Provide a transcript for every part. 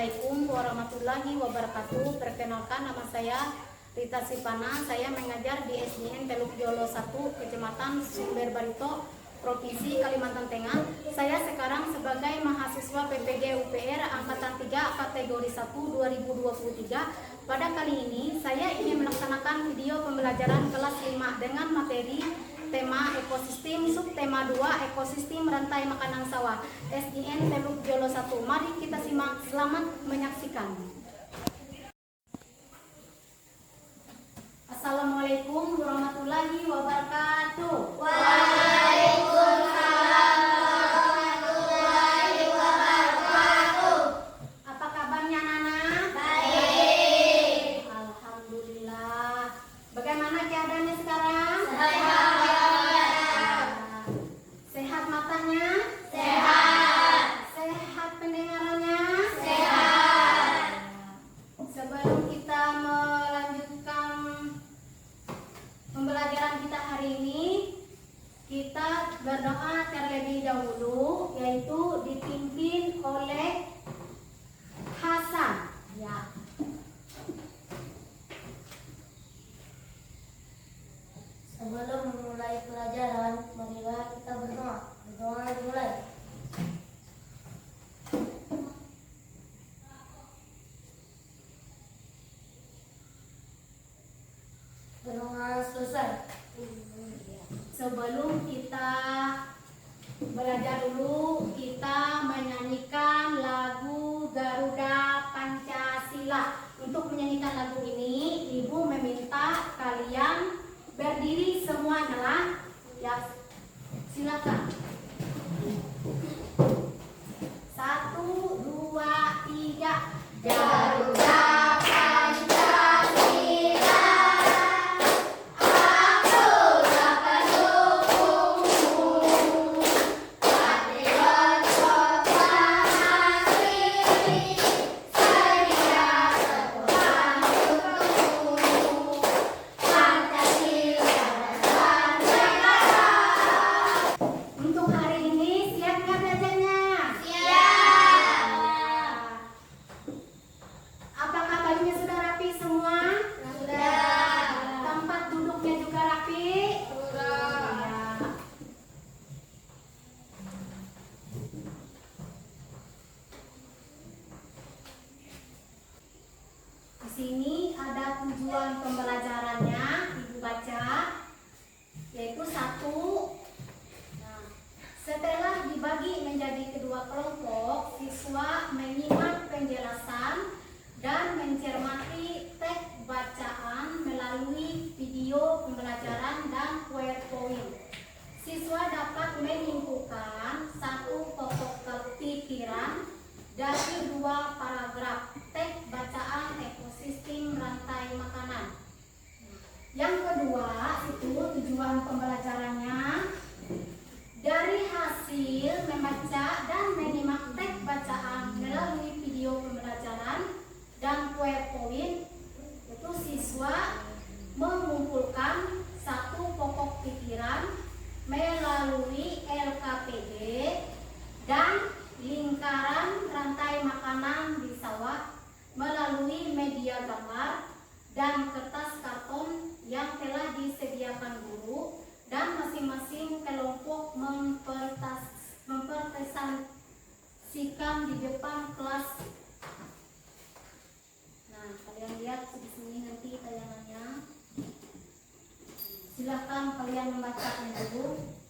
Assalamualaikum warahmatullahi wabarakatuh. Perkenalkan, nama saya Rita Sipana. Saya mengajar di SDN Teluk Jolo 1, Kecamatan Sumber Barito, Provinsi Kalimantan Tengah. Saya sekarang sebagai mahasiswa PPG UPR Angkatan 3 kategori 1 2023. Pada kali ini saya ingin melaksanakan video pembelajaran kelas 5 dengan materi tema ekosistem, subtema 2 ekosistem rantai makanan sawah, SDN Teluk Jolo 1. Mari kita simak, selamat menyaksikan. Assalamualaikum warahmatullahi wabarakatuh. Waalaikumsalam warahmatullahi wabarakatuh. Apa kabarnya Nana? Baik. Alhamdulillah. Bagaimana keadaannya sekarang? Sehat. Sehat matanya? Sehat. Sehat pendengarannya? Sehat. Sebelum kita melanjutkan pembelajaran kita hari ini, kita berdoa terlebih dahulu, yaitu dipimpin oleh Hasan. Ya. Sebelum memulai pelajaran, marilah kita berdoa. Berdoa dimulai. Berdoa selesai. Sebelum kita belajar dulu, kita menyanyikan lagu Garuda Pancasila. Untuk menyanyikan lagu ini, Ibu meminta kalian berdiri semua adalah, ya, silakan. 1, 2, 3. Garuda Pancasila, akulah pendukungmu, patriot proklamasi, sedia berkorban untukmu, Pancasila dan merdeka. Untuk hari ini siap nggak belajarnya? Siap. Apakah bajunya sudah rapi semua? Sudah. Tempat duduknya juga rapi? Sudah. Ya. Di sini ada tujuan pembelajarannya, Ibu baca, yaitu 1. Nah, setelah dibagi menjadi kedua kelompok, siswa menyimak penjelasan dan mencermati teks bacaan melalui video pembelajaran dan PowerPoint. Siswa dapat menyimpulkan satu pokok pikiran dari 2 paragraf teks bacaan ekosistem rantai makanan. Yang kedua, itu tujuan pembelajarannya. Dari hasil membaca dan menyimak teks bacaan melalui video pembelajaran dan PowerPoint, itu siswa mengumpulkan satu pokok pikiran melalui LKPD dan lingkaran rantai makanan di sawah melalui media gambar dan kertas karton yang telah disediakan guru, dan masing-masing kelompok mempresentasikan di depan kelas. Nah, kalian lihat di sini nanti tayangannya. Silakan kalian membacanya dulu.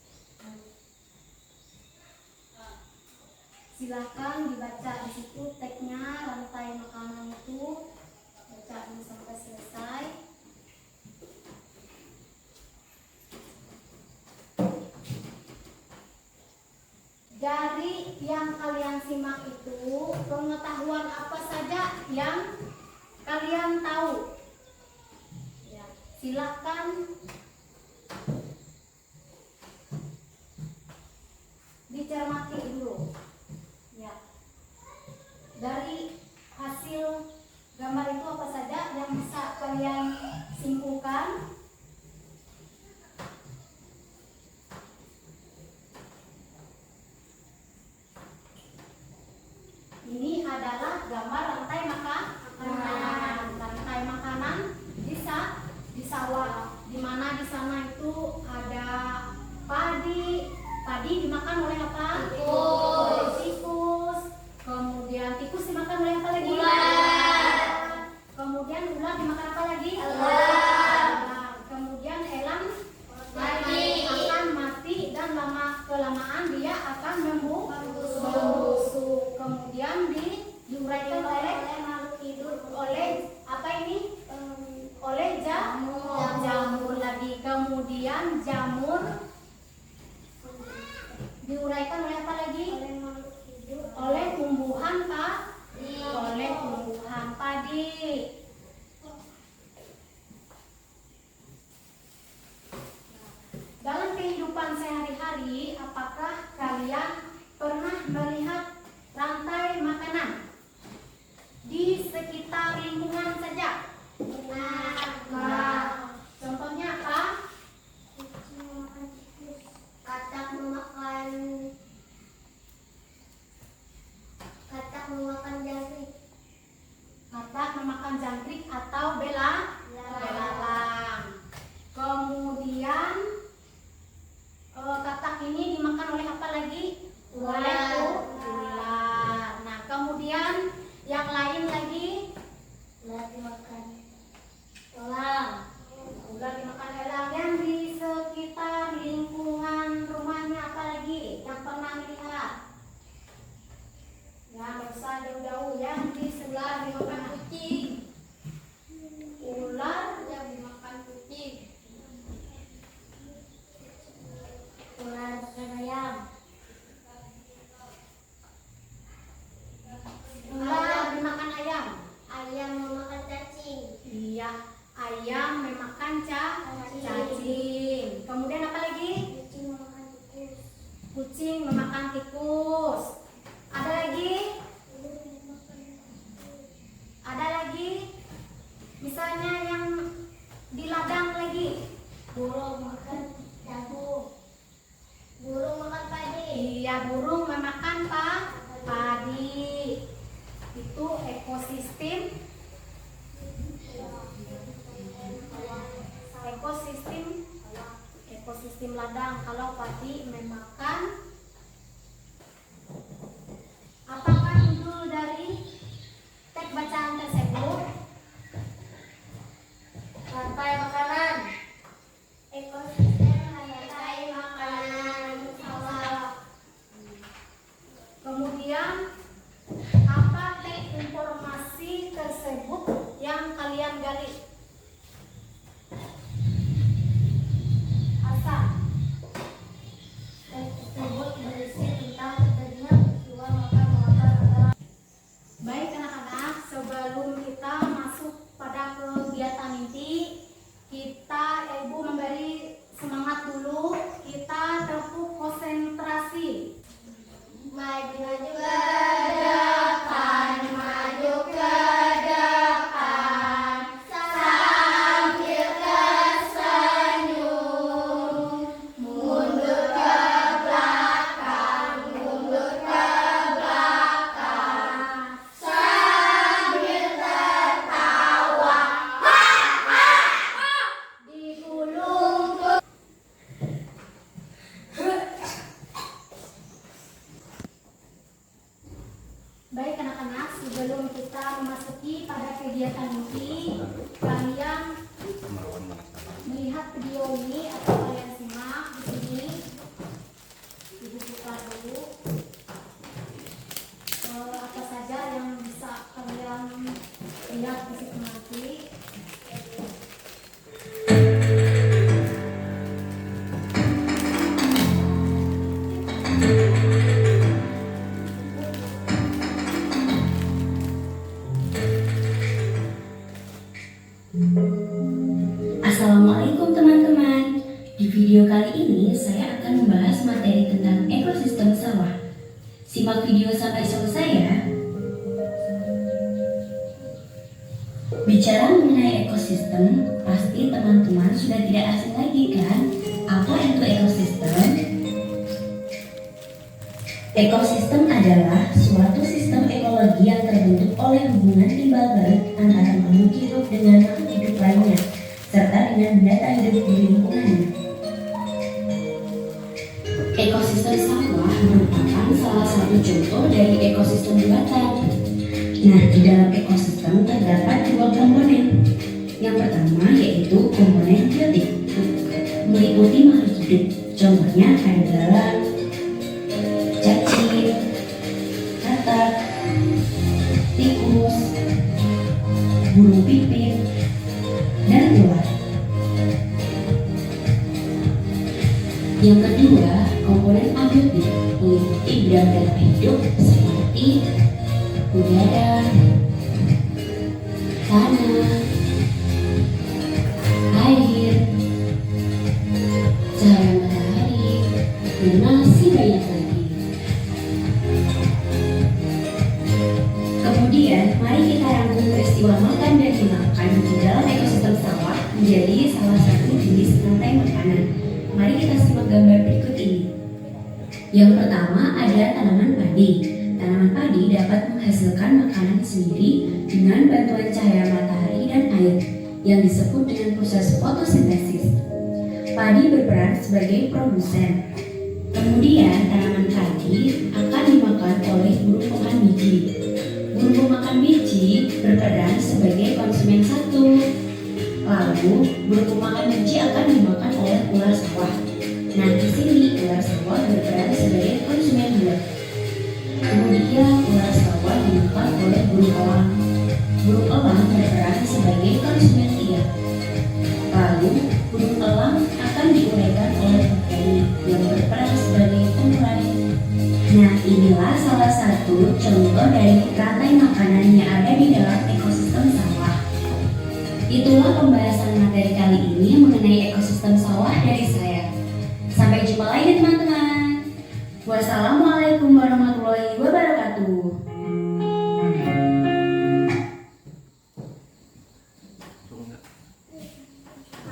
Silakan dibaca di situ teksnya, rantai makanan itu. Baca ini sampai selesai. Dari yang kalian simak itu, pengetahuan apa saja yang kalian tahu? Ya, silakan dicermati dulu. Ya. Dari hasil gambar itu apa saja yang bisa kalian simpulkan? Ini adalah gambar Kemudian yang lain lagi Ular dimakan elang. ular dimakan elang. Yang di sekitar lingkungan rumahnya apa lagi yang pernah lihat? Ya, nggak usah jauh-jauh. Yang di sebelah dimakan kucing. Ular yang dimakan kucing. Ular makan ayam. Ular dimakan ayam. Ayam memakan cacing. Iya, ayam memakan cacing. Kemudian apa lagi? Kucing memakan tikus. Kucing memakan tikus. Ada lagi? Ada lagi? Misalnya yang di ladang lagi. Burung makan jagung. Burung makan padi. Iya, burung memakan padi. Itu ekosistem ladang. Kalau padi memakan, apakah judul dari teks bacaan tersebut? Rantai makanan. Ekosistem rantai makanan. Salah. Kemudian apa teks informasi tersebut yang kalian gali? Hasan. Teks tersebut berisi tentang terjadinya peristiwa makan. Baik anak-anak, sebelum kita masuk pada kegiatan inti, Ibu memberi semangat dulu. Kita tepuk konsentrasi. Maju ke depan, maju ke depan, sambil tersenyum. Mundur ke belakang, mundur ke belakang, sambil tertawa. Digulung. Baik anak-anak, sebelum kita memasuki pada kegiatan inti, kalian melihat video ini atau kalian simak di sini. Ibu buka dulu apa saja yang bisa kalian lihat di situ nanti. Assalamualaikum teman-teman. Di video kali ini saya akan membahas materi tentang ekosistem sawah. Simak video sampai selesai ya. Bicara mengenai ekosistem, pasti teman-teman sudah tidak asing lagi kan? Apa itu ekosistem? Ekosistem adalah suatu sistem ekologi yang terbentuk oleh hubungan timbal balik antara makhluk hidup dengan makhluk hidup lainnya, serta dengan benda tak hidup di lingkungannya. Ekosistem sawah merupakan salah satu contoh dari ekosistem buatan. Nah, di dalam ekosistem terdapat dua komponen. Yang pertama yaitu komponen biotik, meliputi makhluk hidup. Contohnya adalah cacing, katak, tikus, burung pipit, dan ular. Yang kedua, komponen abiotik meliputi benda-benda hidup seperti udara, tanah, air, cahaya matahari, dan masih banyak lagi. Kemudian, mari kita rangkum peristiwa makan dan dimakan di dalam ekosistem sawah menjadi salah satu jenis rantai makanan. Mari kita simak gambar berikut ini. Yang pertama adalah tanaman padi. Tanaman padi dapat menghasilkan makanan sendiri dengan bantuan cahaya matahari dan air yang disebut dengan proses fotosintesis. Padi berperan sebagai produsen. Kemudian tanaman padi akan dimakan oleh burung pemakan biji. itu, burung pemakan biji akan dimakan oleh ular sawah. Nah, di sini ular sawah berperan sebagai konsumen buah. Kemudian ular sawah dimakan oleh burung elang. Burung elang berperan sebagai konsumen ikan. Lalu, burung elang akan diuraikan oleh petani yang berperan sebagai pengurai. Nah, inilah salah satu contoh dari rantai makanan yang ada di dalam ekosistem sawah. Itulah pembahasan materi kali ini mengenai ekosistem sawah dari saya. Sampai jumpa lagi teman-teman. Wassalamualaikum warahmatullahi wabarakatuh.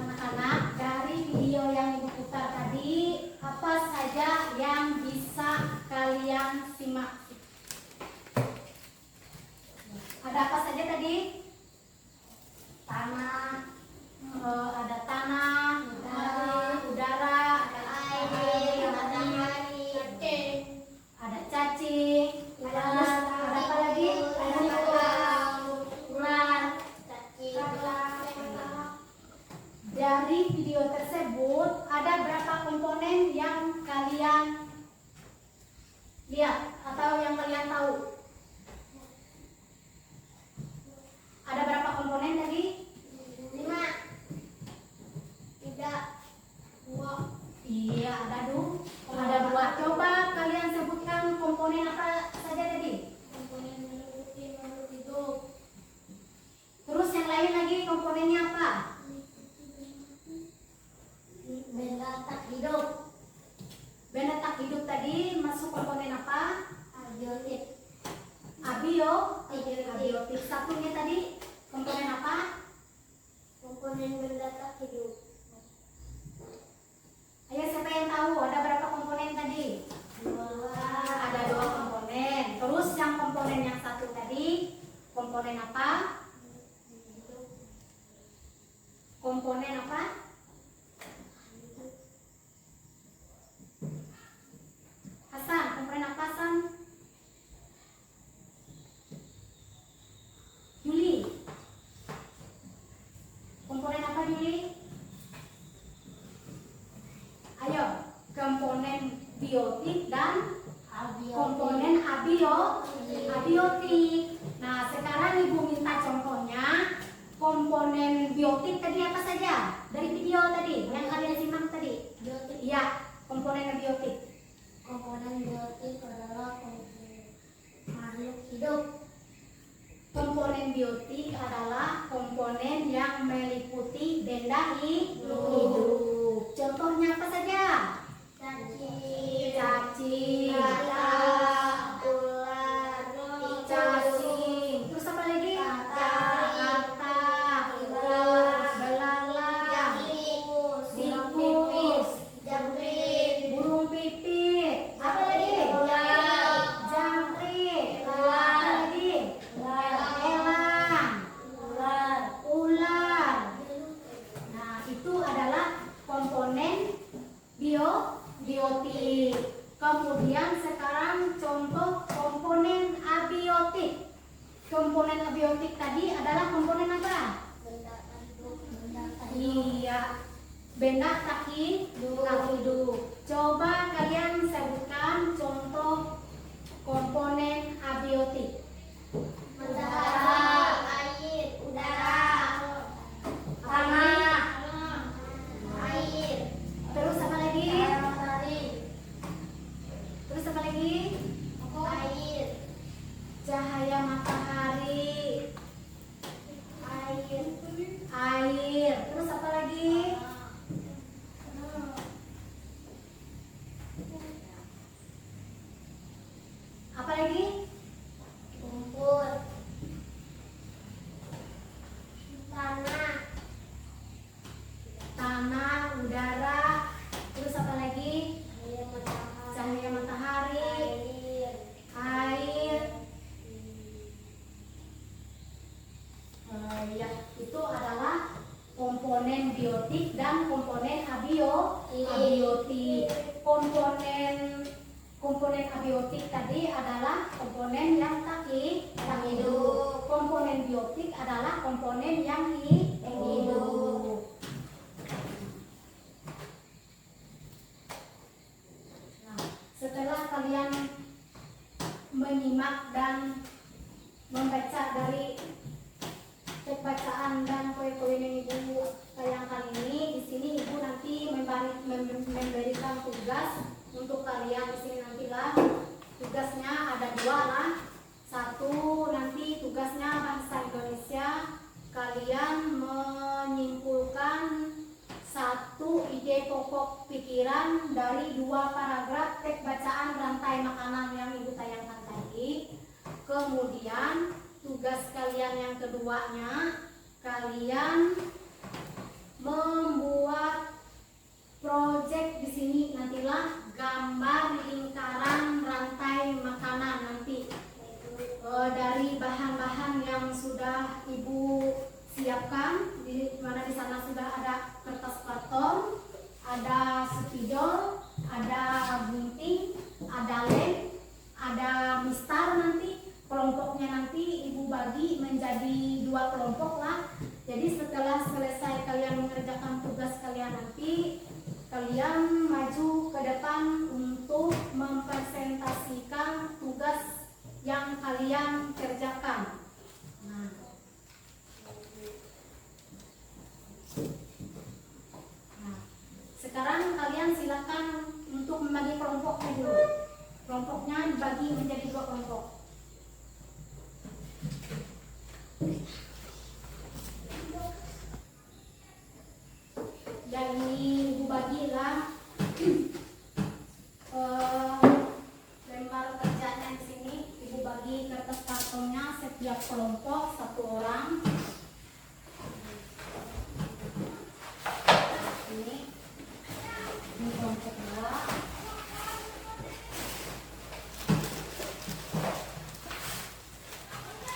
Anak-anak, dari video yang Ibu putar tadi, apa saja yang bisa kalian simak? Ada apa saja tadi? Tanah, ada tanah, udara, ada air, ada cacing, ada apa lagi? Ada ular. Dari video tersebut ada berapa komponen yang kalian lihat atau yang kalian tahu? Ada berapa komponen tadi? 5, 3, 2. Iya, ada 2. Coba kalian sebutkan komponen apa saja tadi? Komponen makhluk hidup. Terus yang lain lagi komponennya apa? Benda tak hidup. Benda tak hidup tadi masuk komponen apa? Abiotik. Abiotik. Satunya tadi komponen apa? Komponen benda tak hidup. Ayo, siapa yang tahu ada berapa komponen tadi? 2. Ada 2 komponen. Terus yang komponen yang satu tadi komponen apa? Komponen apa? Hasan, komponen apa Hasan? Juli. Komponen apa Juli? Ayo, komponen biotik dan komponen abiotik. Nah, sekarang Ibu minta contohnya komponen biotik tadi apa saja? Dari video tadi yang kalian simak tadi. Biotik. Iya, komponen biotik. Komponen biotik adalah komponen makhluk hidup. Komponen biotik adalah komponen yang meliputi benda hidup. Contohnya apa saja? Cacing, ular, cacing. Terus apa lagi? Katak, belalang, tikus, burung pipit. Apa lagi? Jangkrik. Apa lagi? Elang, ular. Nah, itu adalah komponen biotik. Kemudian sekarang contoh komponen abiotik. Komponen abiotik tadi adalah komponen apa? benda tak hidup. Iya, benda tak hidup. Coba kalian sebutkan contoh komponen abiotik. Mentara, air, udara, Tanah. air, Terus apa lagi? matahari, Terus apa lagi? air, Cahaya matahari. Air. Terus apa lagi? Apa lagi? lumpur, tanah, Tanah, udara. Terus apa lagi? Cahaya matahari. Air. Ya, itu adalah komponen biotik dan komponen abiotik. Komponen abiotik tadi adalah komponen yang tak hidup. Komponen biotik adalah komponen yang hidup. kalian membaca dari teks bacaan dan kue-kue yang ibu tayangkan ini. Di sini ibu nanti memberikan tugas untuk kalian. Di sini nantilah tugasnya ada dua lah. Satu nanti tugasnya bahasa Indonesia. Kalian menyimpulkan satu ide pokok pikiran dari dua paragraf teks bacaan rantai makanan yang ibu tayangkan tadi. Kemudian tugas kalian yang keduanya, kalian membuat proyek. Di sini nantilah gambar lingkaran rantai makanan nanti dari bahan-bahan yang sudah ibu siapkan. Di mana di sana sudah ada kertas karton, ada spidol, ada gunting, ada lem, ada mistar. Nanti kelompoknya nanti ibu bagi menjadi dua kelompok lah. Jadi setelah selesai kalian mengerjakan tugas kalian nanti, kalian maju ke depan untuk mempresentasikan tugas yang kalian kerjakan. Nah, sekarang kalian silakan untuk membagi kelompoknya dulu. Kelompoknya dibagi menjadi dua kelompok. Dan ini ibu bagilah lembar kerjanya di sini. Ibu bagi kertas kartonnya setiap kelompok satu orang. Ini kelompok dua.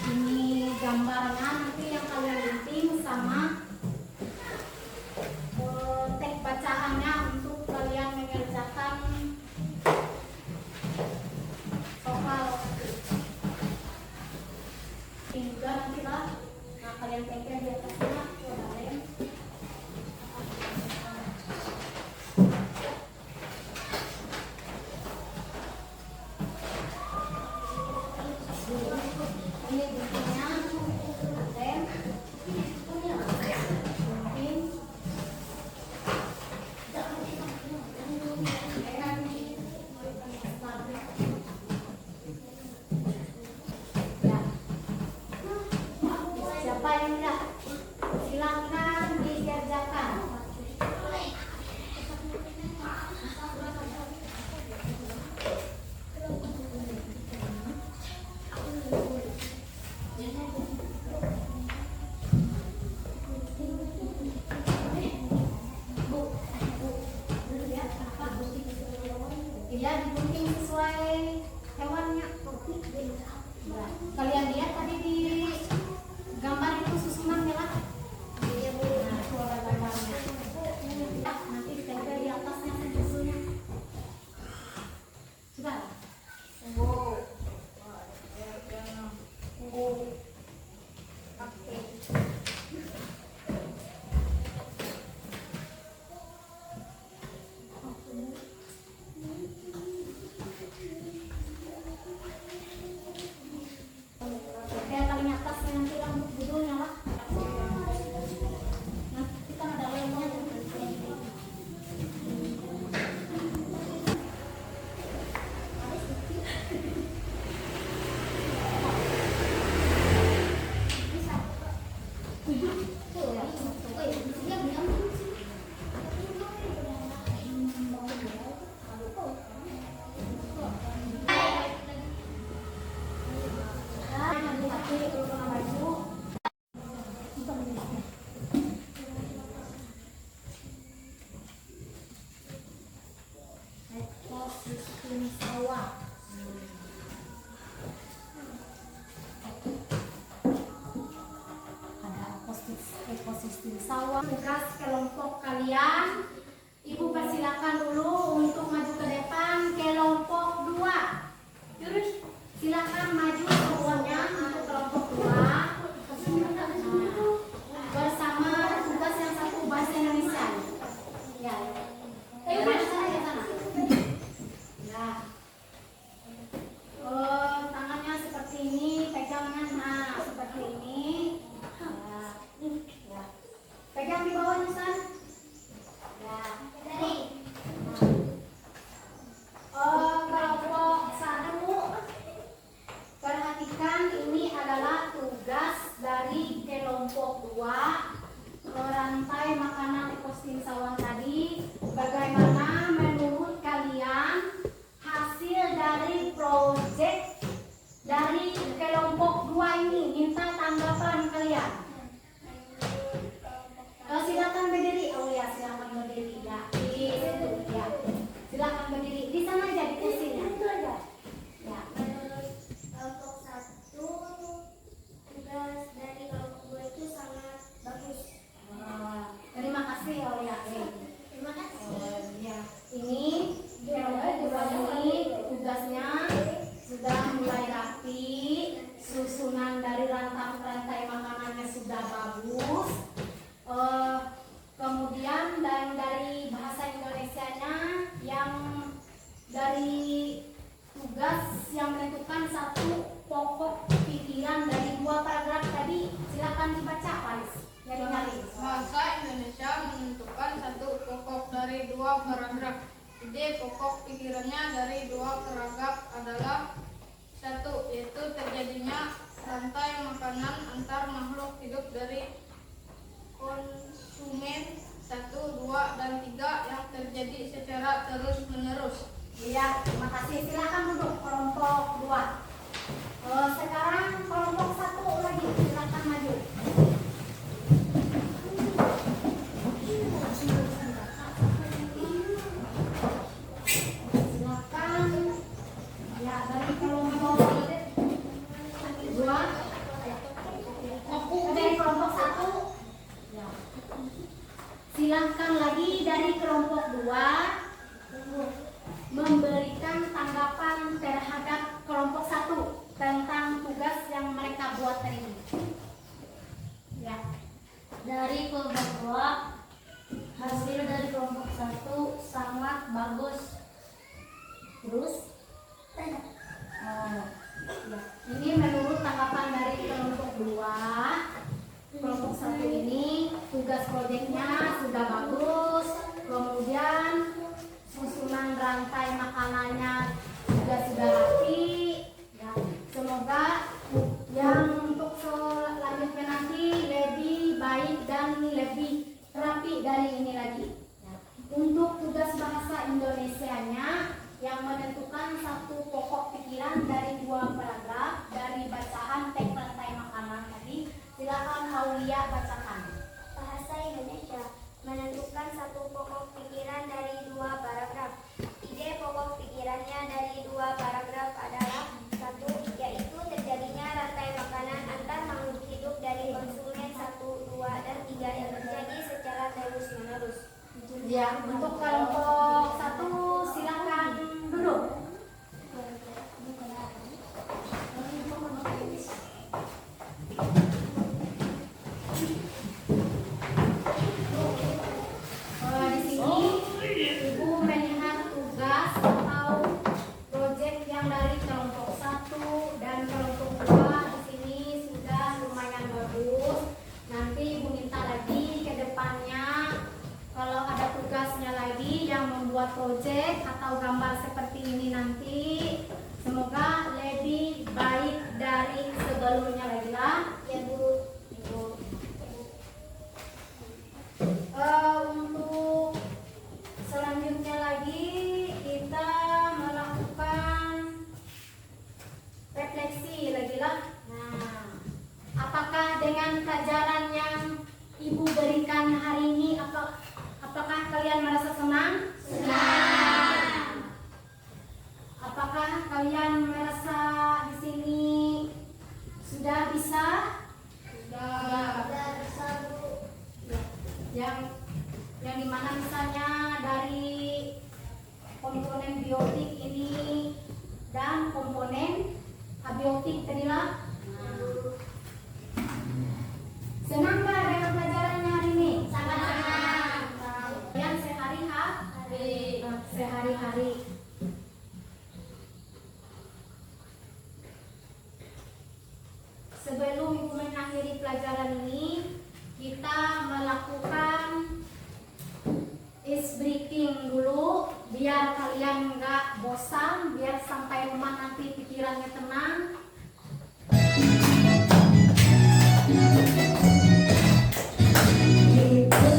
Ini gambarnya nanti yang kalian linting sama teks bacaannya untuk kalian mengerjakan soal. Ini juga nanti lah. Nah, kalian tempel di atasnya ada lem. Ini guntingnya, lem, gunting. Ya. Siapa yang enggak? Silakan dikerjakan. Iya, digunting sesuai hewannya. Ya. Kalian lihat tadi di gambar itu susunannya lah. Nah, itu ada gambarnya. Ya, nanti ditempel di atasnya susunnya. Sudah. Oke. Kayak paling atasnya nanti rambut budulnya lah. Nanti kita ada lemnya. Ekosistem sawah. Ada ekosistem sawah. Tugas kelompok kalian, ibu persilakan dulu untuk maju ke depan. Kelompok dua, silakan maju semuanya untuk kelompok dua. Bersama tugas yang satu bahasa Indonesia. Ya. Tangannya seperti ini. akan dibaca, Paris? Nyari-nyari. Bahasa Indonesia menentukan satu pokok dari dua paragraf. Ide pokok pikirannya dari dua paragraf adalah satu, yaitu terjadinya rantai makanan antar makhluk hidup dari konsumen 1, 2, dan 3 yang terjadi secara terus-menerus. Iya, terima kasih. Silakan duduk kelompok 2. Sekarang kelompok 1 lagi, silakan maju. Silakan. Ya, dari kelompok 2. Dari kelompok 1. Ya. Silakan lagi dari kelompok 2 memberikan tanggapan terhadap kelompok 1 tentang tugas yang mereka buat hari ini. Ya. Dari kelompok 2, hasil dari kelompok 1 sangat bagus. Terus ya. Ini menurut tanggapan dari kelompok 2. Kelompok 1 ini tugas proyeknya sudah bagus, kemudian susunan rantai makanannya juga sudah rapi. Ya, semoga yang untuk selanjutnya nanti lebih baik dan lebih rapi dari ini lagi. Ya. Untuk tugas bahasa Indonesianya yang menentukan satu pokok pikiran dari 2 paragraf dari bacaan teks rantai makanan tadi. Silakan Aulia bacakan. Bahasa Indonesia menentukan satu pokok pikiran dari 2 paragraf. Ide pokok pikirannya dari 2 paragraf adalah satu, yaitu terjadinya rantai makanan antar makhluk hidup dari konsumen 1, 2, dan 3 yang terjadi secara terus-menerus. Ya, untuk kelompok 1 silakan duduk. Di sini Ibu melihat tugas atau proyek yang dari kelompok 1 dan kelompok 2 di sini sudah lumayan bagus. Nanti Ibu minta lagi ke depannya kalau ada tugasnya lagi yang membuat proyek atau gambar seperti ini nanti, semoga lebih baik dari sebelumnya lagi lah. Ya Bu. Ibu. Untuk selanjutnya lagi kita melakukan refleksi lagi lah. Nah, apakah dengan pelajaran yang Ibu berikan hari ini apakah kalian merasa senang? Senang. Apakah kalian merasa di sini sudah bisa? Sudah bisa, Bu. Yang dimana misalnya dari komponen biotik ini dan komponen abiotik tadilah. Senang nggak dengan pelajarannya hari ini? Senang. Kalian sehari-hari. Sebelum Ibu mengakhiri pelajaran ini, kita melakukan ice breaking dulu biar kalian nggak bosan, biar sampai rumah nanti pikirannya tenang. Itu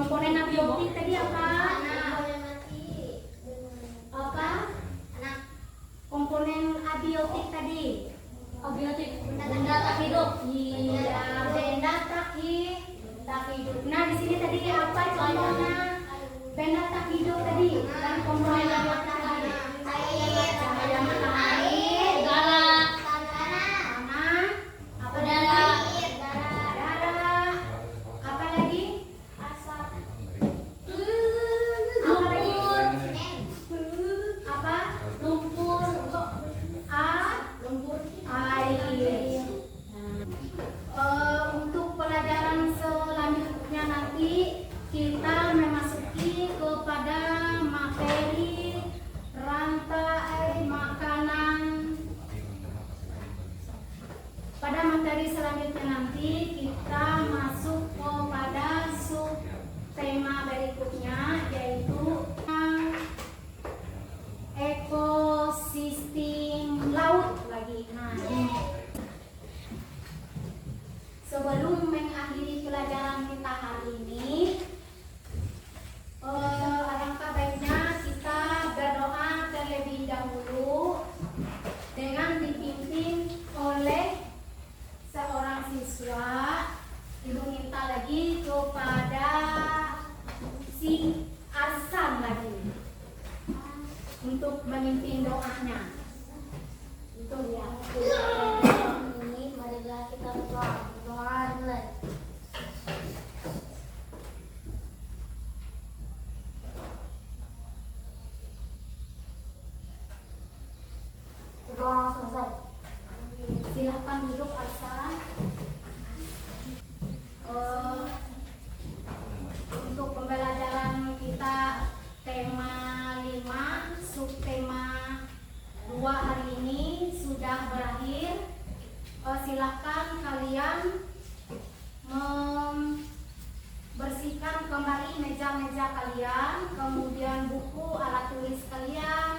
Komponen abiotik tadi apa? Apa? Komponen abiotik tadi. Abiotik. Benda tak hidup. Iya, benda tak hidup. Nah, di sini tadi apa contohnya? Benda tak hidup tadi. Dan komponen abiotik tadi. Cahaya matahari, tanah, apa darah, apa lagi? Apa lagi? Apa? Lumpur, air. Untuk pelajaran selanjutnya nanti kita memasuki kepada materi rantai makanan. Pada materi selanjutnya nanti kita masuk kepada sub tema berikutnya, yaitu ekosistem laut lagi. Nah, ini. Sebelum mengakhiri pelajaran kita hari ini, alangkah baiknya kita berdoa terlebih dahulu dengan dipimpin oleh seorang siswa. Ibu minta lagi kepada si Arsan lagi untuk memimpin doanya. Itu ya. Ini marilah kita berdoa mulai. Doa selesai. Silahkan duduk Arsan. Untuk pembelajaran kita tema 5, subtema 2 hari ini sudah berakhir. Silahkan kalian membersihkan kembali meja-meja kalian, kemudian buku, alat tulis kalian.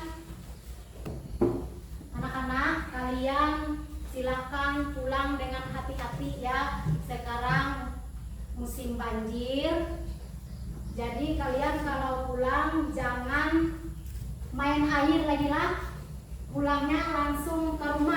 Anak-anak kalian silahkan pulang dengan hati-hati ya. Sekarang musim banjir, jadi kalian kalau pulang jangan main air lagi lah. Pulangnya langsung ke rumah.